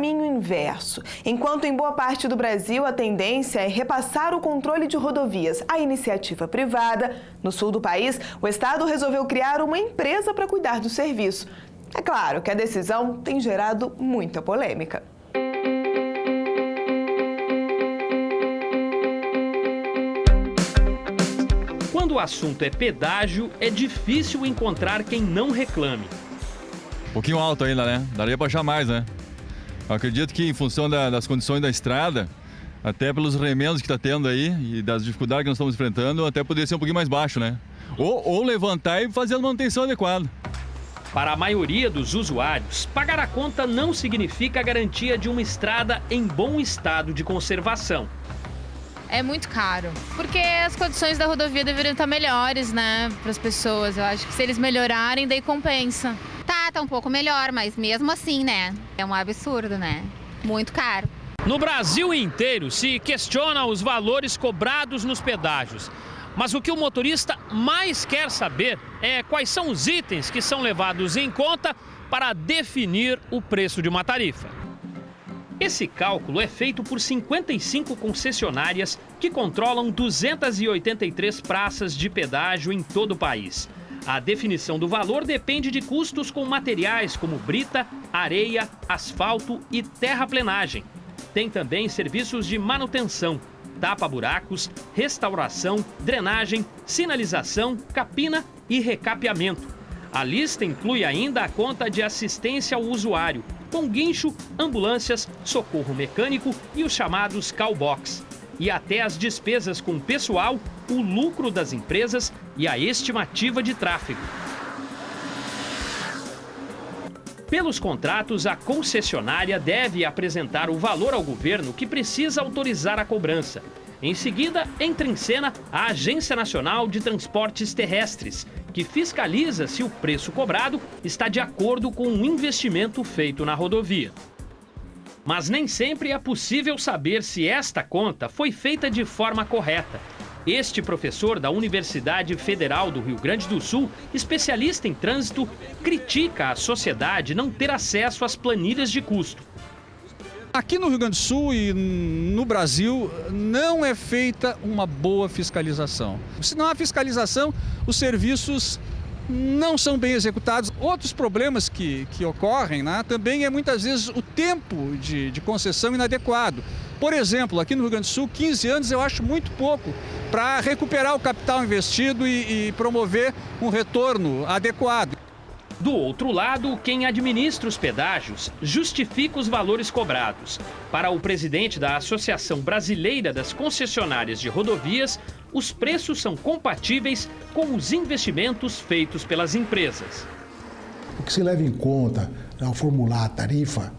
caminho inverso. Enquanto em boa parte do Brasil a tendência é repassar o controle de rodovias à iniciativa privada, no sul do país, o Estado resolveu criar uma empresa para cuidar do serviço. É claro que a decisão tem gerado muita polêmica. Quando o assunto é pedágio, é difícil encontrar quem não reclame. Um pouquinho alto ainda, né? Daria para achar mais, né? Eu acredito que em função das condições da estrada, até pelos remendos que está tendo aí e das dificuldades que nós estamos enfrentando, até poderia ser um pouquinho mais baixo, né? Ou levantar e fazer a manutenção adequada. Para a maioria dos usuários, pagar a conta não significa a garantia de uma estrada em bom estado de conservação. É muito caro, porque as condições da rodovia deveriam estar melhores, né, para as pessoas. Eu acho que se eles melhorarem, daí compensa. Tá um pouco melhor, mas mesmo assim, né, é um absurdo, né, muito caro. No Brasil inteiro se questiona os valores cobrados nos pedágios. Mas o que o motorista mais quer saber é quais são os itens que são levados em conta para definir o preço de uma tarifa. Esse cálculo é feito por 55 concessionárias que controlam 283 praças de pedágio em todo o país. A definição do valor depende de custos com materiais como brita, areia, asfalto e terraplenagem. Tem também serviços de manutenção, tapa-buracos, restauração, drenagem, sinalização, capina e recapeamento. A lista inclui ainda a conta de assistência ao usuário, com guincho, ambulâncias, socorro mecânico e os chamados callbox. E até as despesas com pessoal, o lucro das empresas e a estimativa de tráfego. Pelos contratos, a concessionária deve apresentar o valor ao governo que precisa autorizar a cobrança. Em seguida, entra em cena a Agência Nacional de Transportes Terrestres, que fiscaliza se o preço cobrado está de acordo com o investimento feito na rodovia. Mas nem sempre é possível saber se esta conta foi feita de forma correta. Este professor da Universidade Federal do Rio Grande do Sul, especialista em trânsito, critica a sociedade não ter acesso às planilhas de custo. Aqui no Rio Grande do Sul e no Brasil não é feita uma boa fiscalização. Se não há fiscalização, os serviços não são bem executados. Outros problemas que ocorrem, né, também é muitas vezes o tempo de concessão inadequado. Por exemplo, aqui no Rio Grande do Sul, 15 anos eu acho muito pouco para recuperar o capital investido e promover um retorno adequado. Do outro lado, quem administra os pedágios justifica os valores cobrados. Para o presidente da Associação Brasileira das Concessionárias de Rodovias, os preços são compatíveis com os investimentos feitos pelas empresas. O que se leva em conta ao formular a tarifa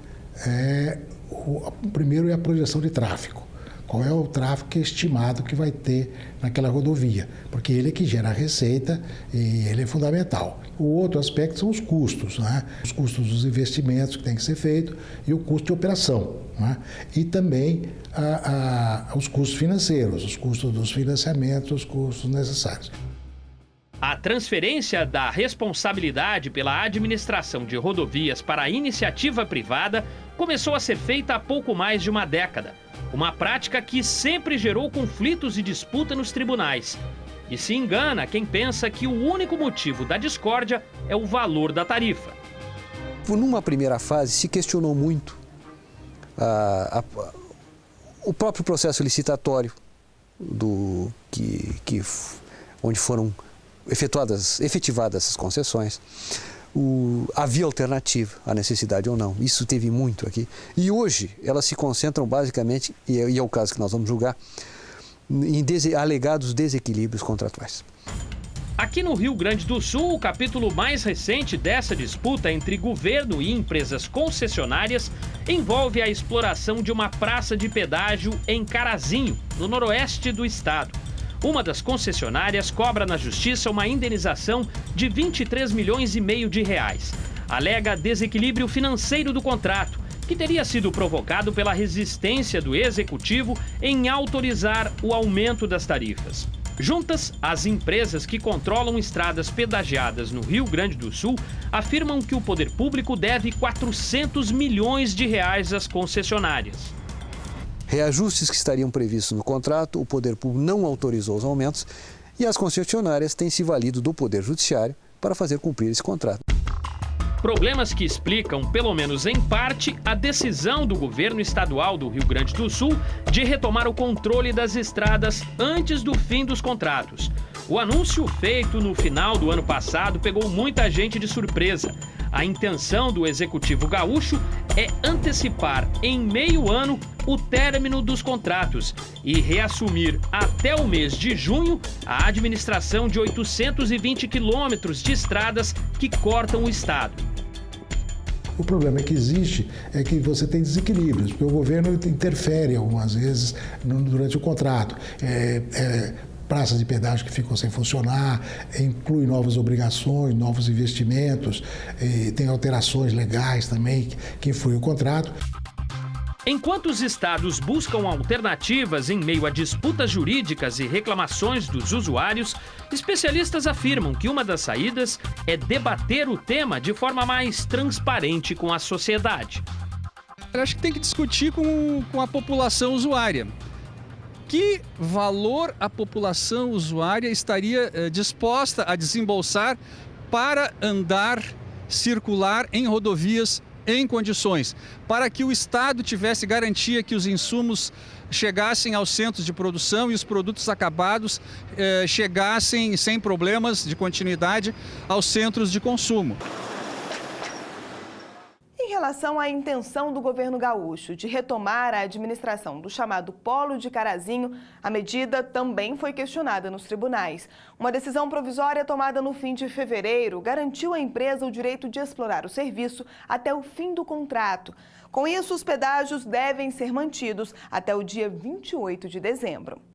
primeiro é a projeção de tráfego. Qual é o tráfego estimado que vai ter naquela rodovia, porque ele é que gera a receita e ele é fundamental. O outro aspecto são os custos, né? Os custos dos investimentos que tem que ser feito e o custo de operação, né? E também os custos financeiros, os custos dos financiamentos, os custos necessários. A transferência da responsabilidade pela administração de rodovias para a iniciativa privada começou a ser feita há pouco mais de uma década. Uma prática que sempre gerou conflitos e disputa nos tribunais. E se engana quem pensa que o único motivo da discórdia é o valor da tarifa. Numa primeira fase, se questionou muito o próprio processo licitatório onde foram efetivadas essas concessões. A via alternativa, a necessidade ou não, isso teve muito aqui. E hoje elas se concentram basicamente, e é o caso que nós vamos julgar, em alegados desequilíbrios contratuais. Aqui no Rio Grande do Sul, o capítulo mais recente dessa disputa entre governo e empresas concessionárias envolve a exploração de uma praça de pedágio em Carazinho, no noroeste do estado. Uma das concessionárias cobra na justiça uma indenização de 23 milhões e meio de reais. Alega desequilíbrio financeiro do contrato, que teria sido provocado pela resistência do executivo em autorizar o aumento das tarifas. Juntas, as empresas que controlam estradas pedagiadas no Rio Grande do Sul afirmam que o poder público deve 400 milhões de reais às concessionárias. Reajustes que estariam previstos no contrato, o poder público não autorizou os aumentos e as concessionárias têm se valido do Poder Judiciário para fazer cumprir esse contrato. Problemas que explicam, pelo menos em parte, a decisão do governo estadual do Rio Grande do Sul de retomar o controle das estradas antes do fim dos contratos. O anúncio feito no final do ano passado pegou muita gente de surpresa. A intenção do executivo gaúcho é antecipar em meio ano o término dos contratos e reassumir até o mês de junho a administração de 820 quilômetros de estradas que cortam o estado. O problema que existe é que você tem desequilíbrios, porque o governo interfere algumas vezes durante o contrato. Praças de pedágio que ficam sem funcionar, inclui novas obrigações, novos investimentos, tem alterações legais também que influem o contrato. Enquanto os estados buscam alternativas em meio a disputas jurídicas e reclamações dos usuários, especialistas afirmam que uma das saídas é debater o tema de forma mais transparente com a sociedade. Eu acho que tem que discutir com a população usuária. Que valor a população usuária estaria disposta a desembolsar para andar, circular em rodovias em condições, para que o Estado tivesse garantia que os insumos chegassem aos centros de produção e os produtos acabados chegassem sem problemas de continuidade aos centros de consumo. Em relação à intenção do governo gaúcho de retomar a administração do chamado Polo de Carazinho, a medida também foi questionada nos tribunais. Uma decisão provisória tomada no fim de fevereiro garantiu à empresa o direito de explorar o serviço até o fim do contrato. Com isso, os pedágios devem ser mantidos até o dia 28 de dezembro.